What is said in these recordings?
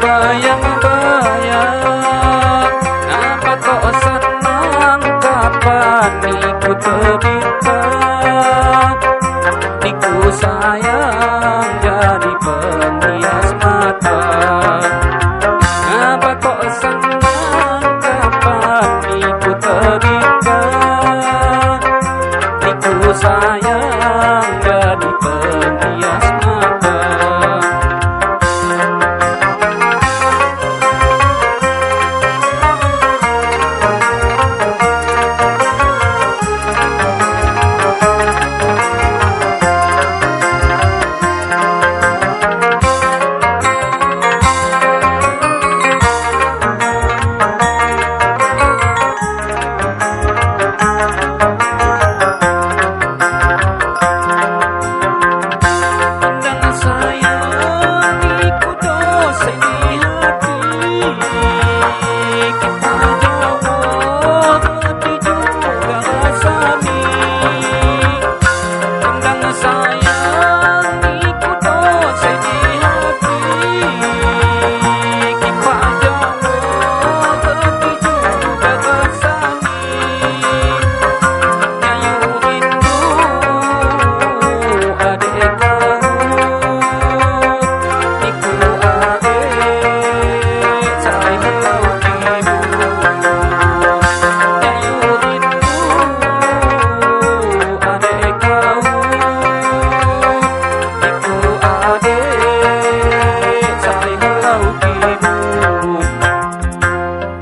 bayang-bayang, apa kok senang kapan iku terbintang. Iku sayang jadi penghias mata. Apa kok senang kapan iku terbintang. Iku sayang jadi penghias mata.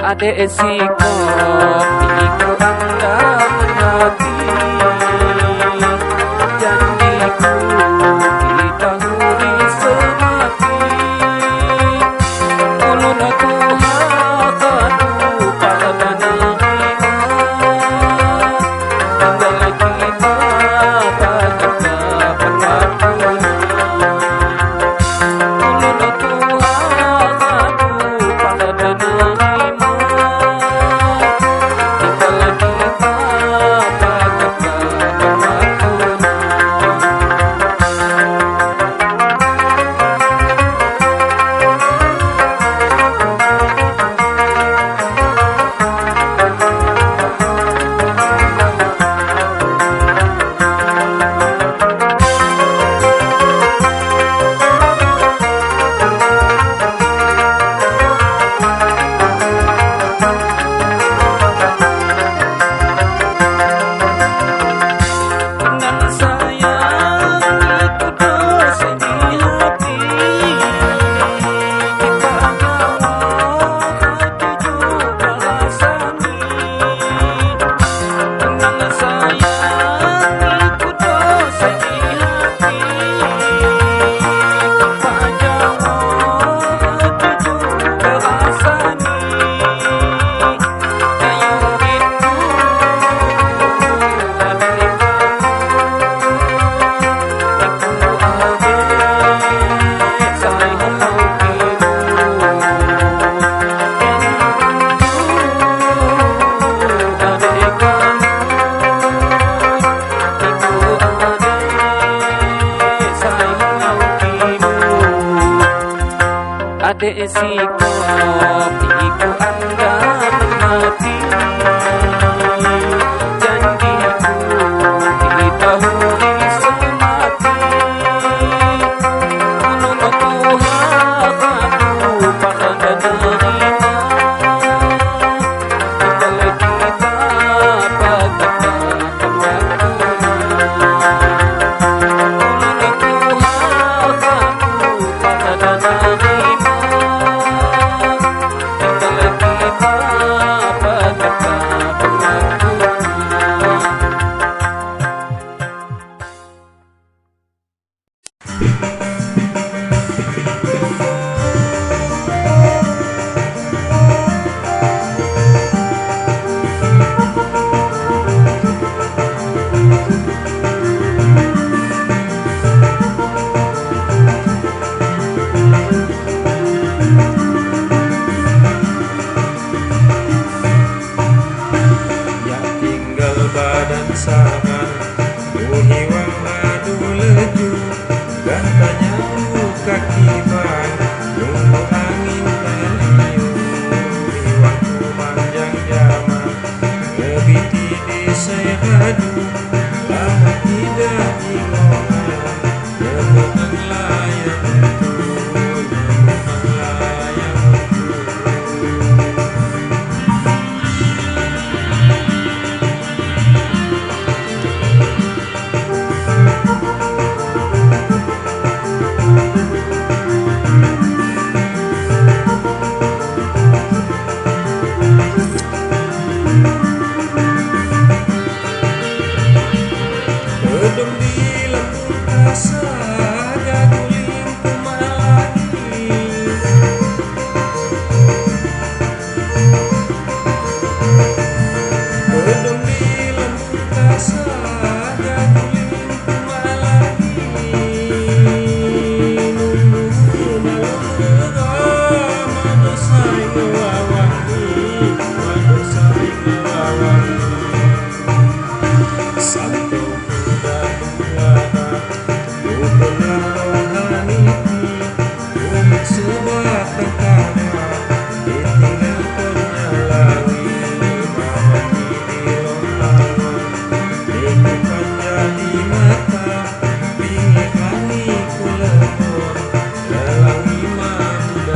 Adek sikap iku andang hati, janjiku kita huri semati. Ulun aku hakatu pada nerima, tinggal kita tak dapat waktunya. Ulun aku hakatu pada nerima, adek sikap iku andang hati, janjiku kita huri semati. Ulun aku hakatu pada nerima, tinggal kita pada waktunya. Ulun aku hakatu pada nerima, tinggal kita pada Lelangi mah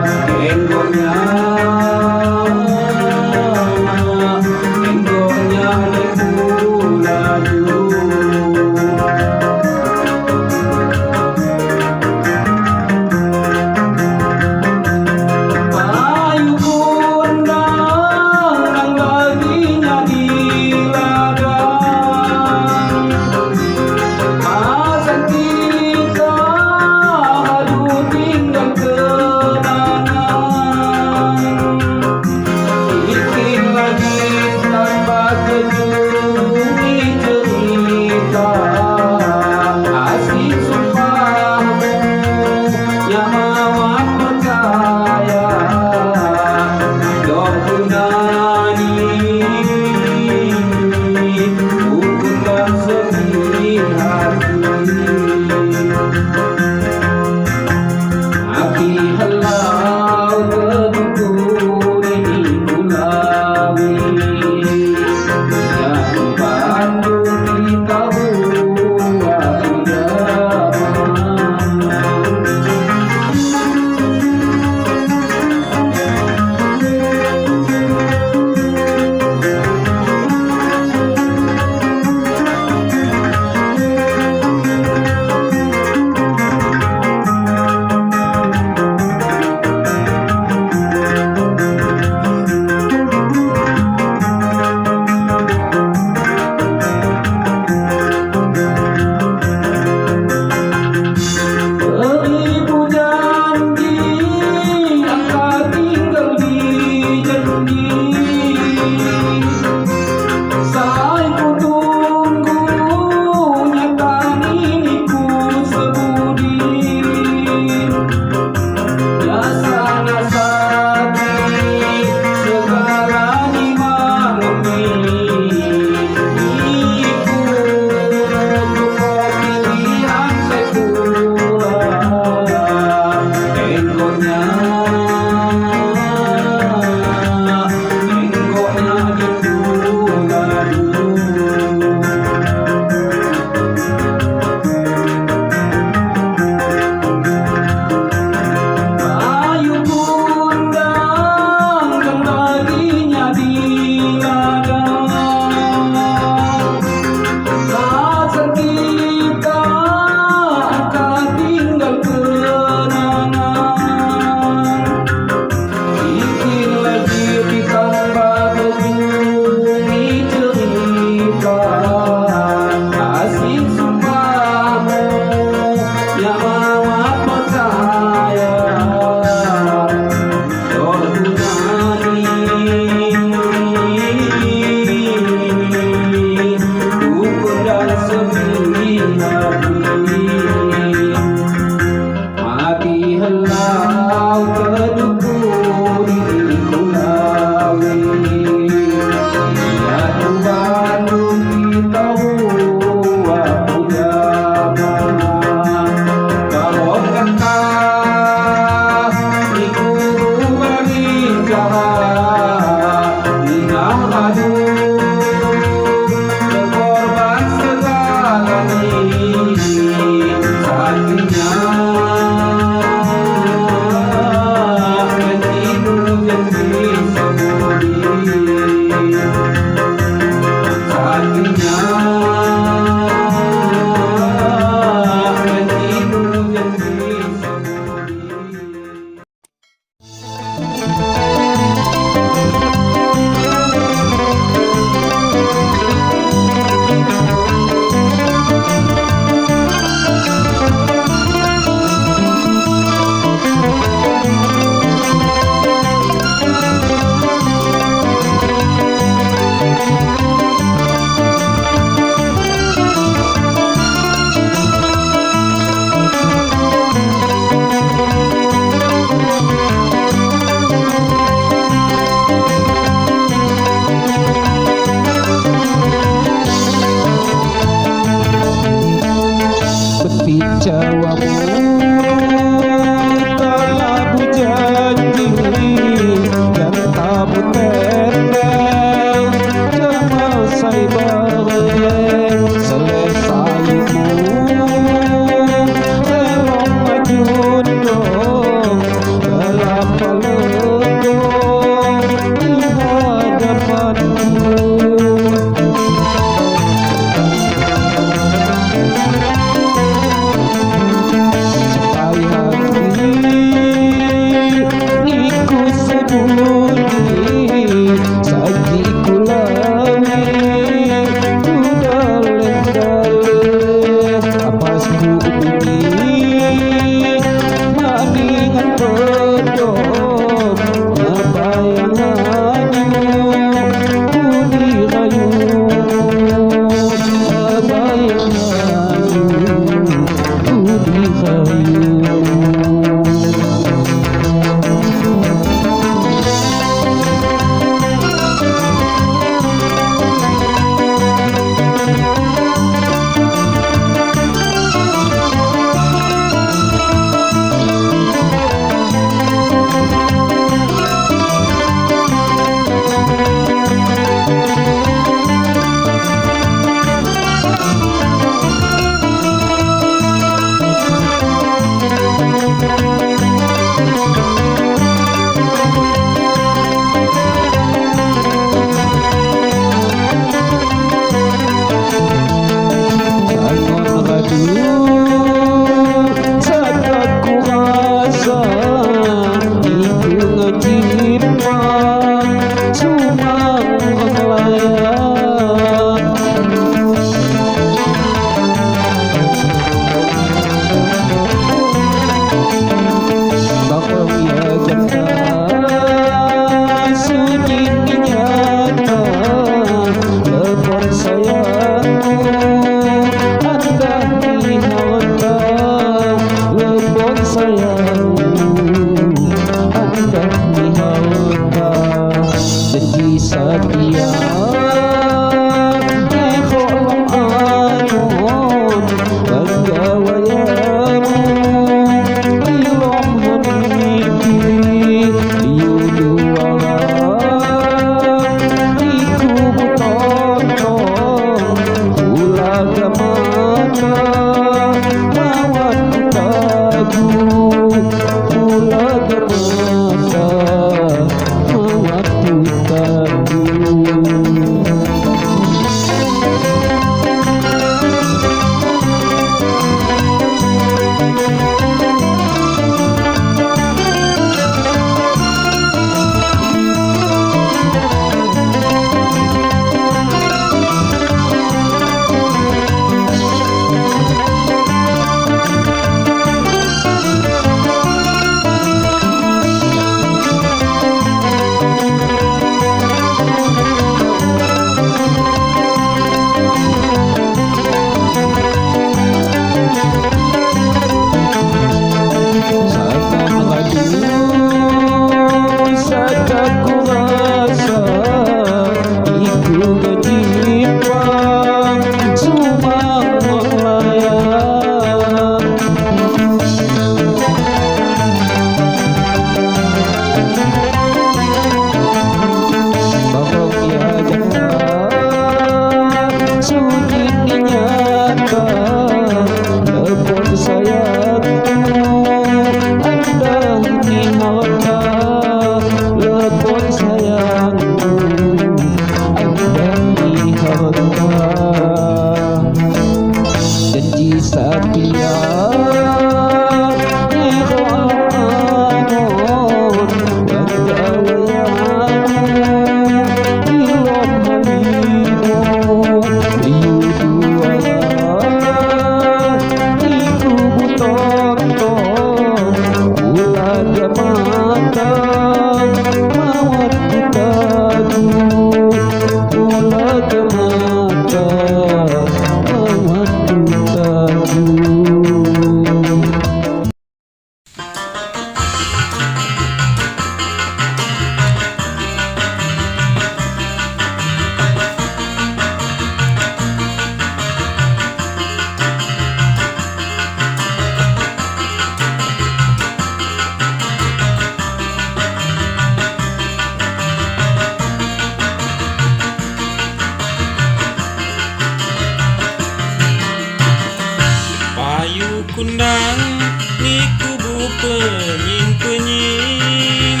ni kubu penyim-penyim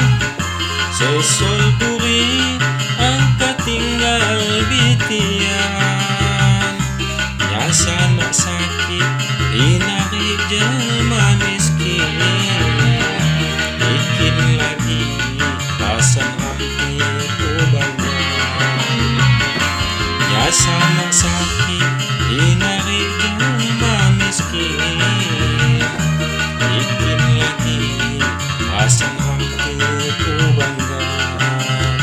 sesol duri angka tinggal bitian nyasa nak sakit inari jelma miskin bikin lagi pasang hampir kebanyakan nyasa nak sakit inari jelma miskin bikin lagi pasang hampir kebanyakan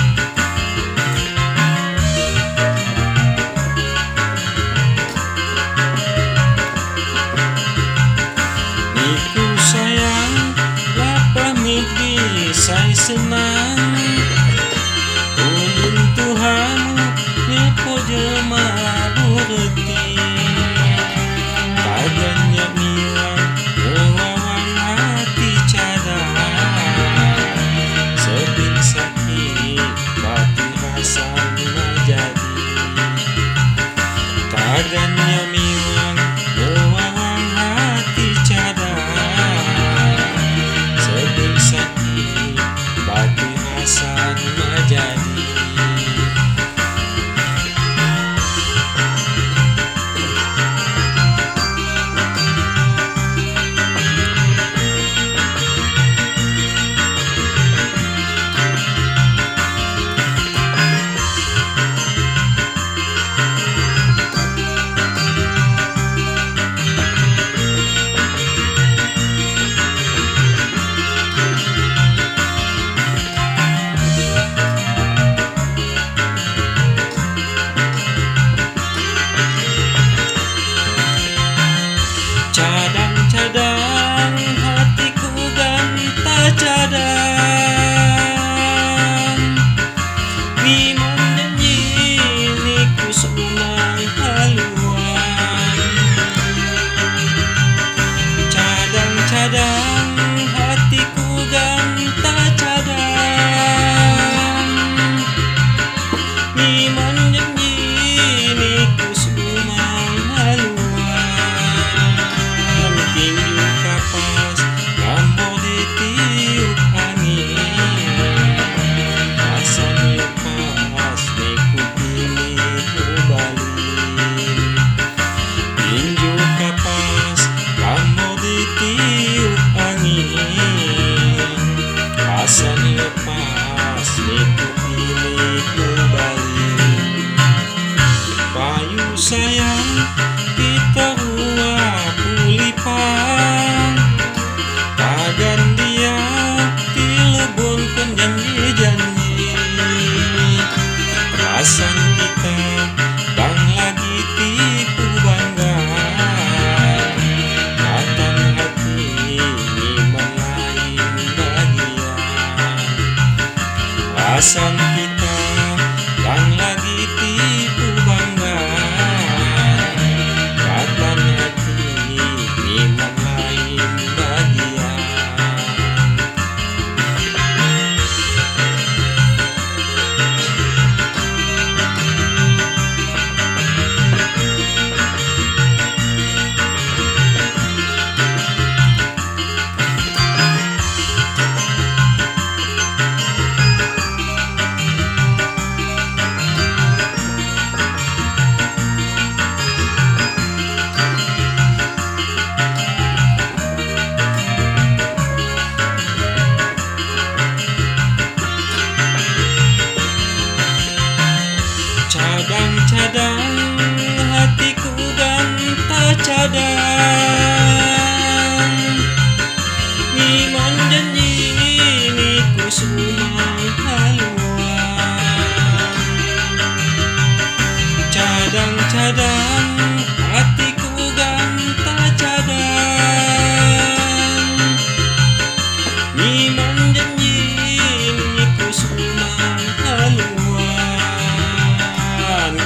niku sayang lapah mimpi saya senang ulun Tuhan nipo jelma bureti badannya miwang ngewawang hati cadang sebin sakit batin hasan jadi badannya miwang ngewawang hati cadang sebin sakit batin hasan jadi cadang-cadang hatiku ganta cadang Bimon janji niku sumang haluan cadang-cadang hatiku ganta cadang Bimon janji niku sumang haluan tinju kapas gambar ditiup angin asan lepas niku pilih berbalin tinju kapas gambar ditiup angin asan lepas niku pilih berbalin payu sayang kita pulipan tagan dia tilebon janji-janji rasan kita bang lagi tipu bangga datang hati iman lain bagian rasan kita bang lagi tipu bangga datang hati iman lain bagian cadang-cadang hatiku ganta cadang Mimon janji niku sumang haluan cadang-cadang hatiku ganta cadang Mimon janji niku sumang haluan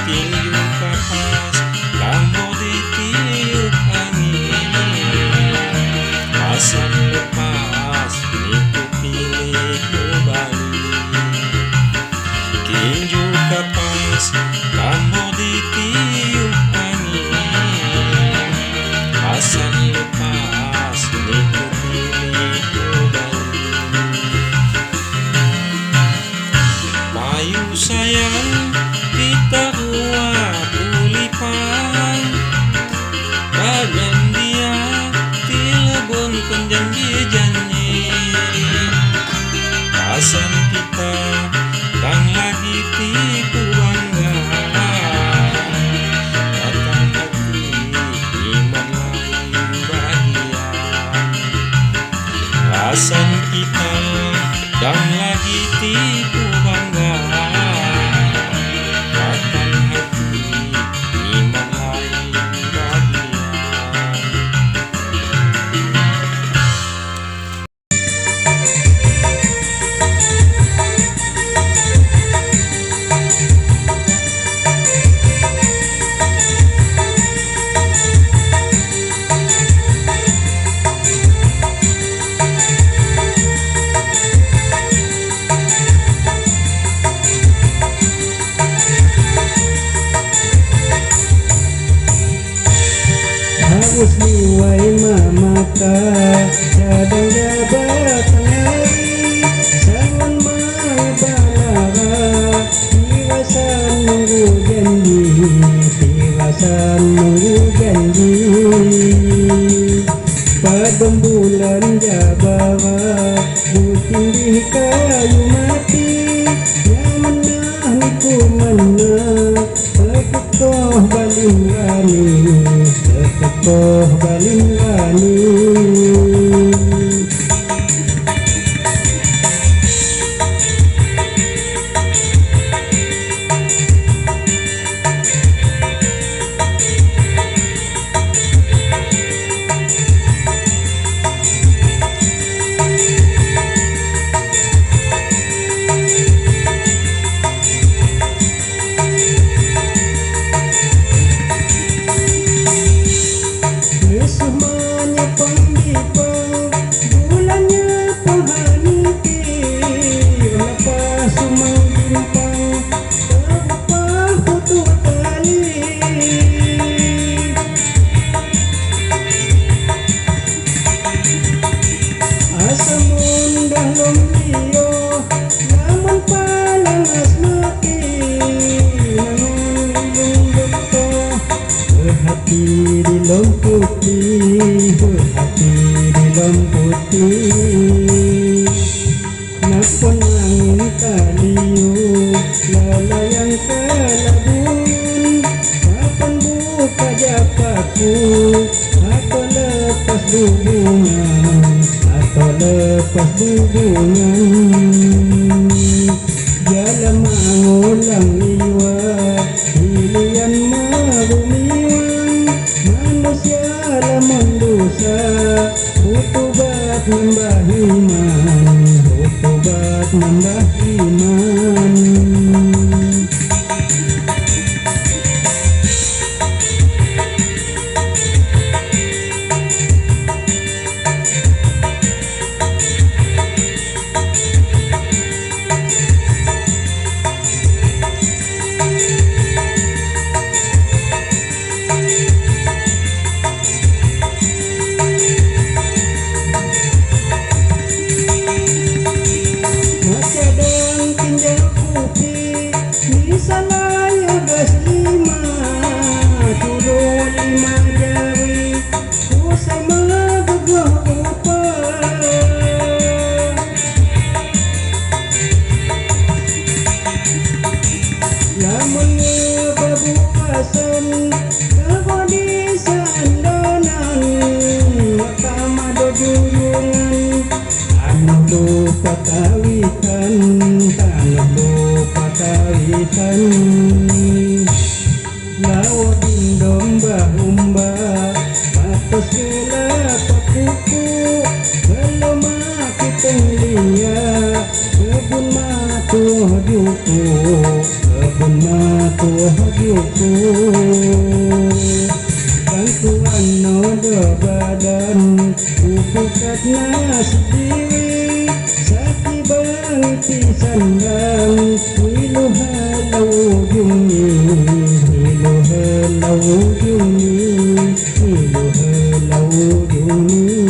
tinju kapas gambar ditiup angin asan lepas niku pilih berbalin tinju kapas gambar ditiup angin asan lepas niku Asan kita dan lagi tipu bangga, bahkan hati iman lain bahagia. Haus liwai mamata cadang jabat tengari sangon mabalara tiwasan nunggu janji tiwasan nunggu janji padam bulan jabawa buting kayu mati nyamanah niku menah tekekoh balingani tekekoh balingani. Semuanya pangdipang bulannya pahaniti lepas sumang gimpang terupah putus tali asa mundah lomio namun palang asmati namun ilung beto berhati di lom putih berhati di lom putih napon angin taliu lalayang kalabun kapan buka japaku atau lepas hubungan atau lepas hubungan jalan mangulang iwa hilian marumiwan manusia lamun dosa utubat nambah iman utubat nambah iman. Macadang pinjau putih misalnya gas lima turun lima jari usai mengegoh upah lamun ngebabu asan kebodi sandonan matamado juyungan anu lupa kawitan anu lupa kawitan lawa dindom bahumba patos kela papuku belum kiteng lia kebun matuh juku kebun matuh juku bantuan nodo badan upukat nasib diri saki bangti sandang hilu halau ujungi hilu halau ujungi hilu halau ujungi.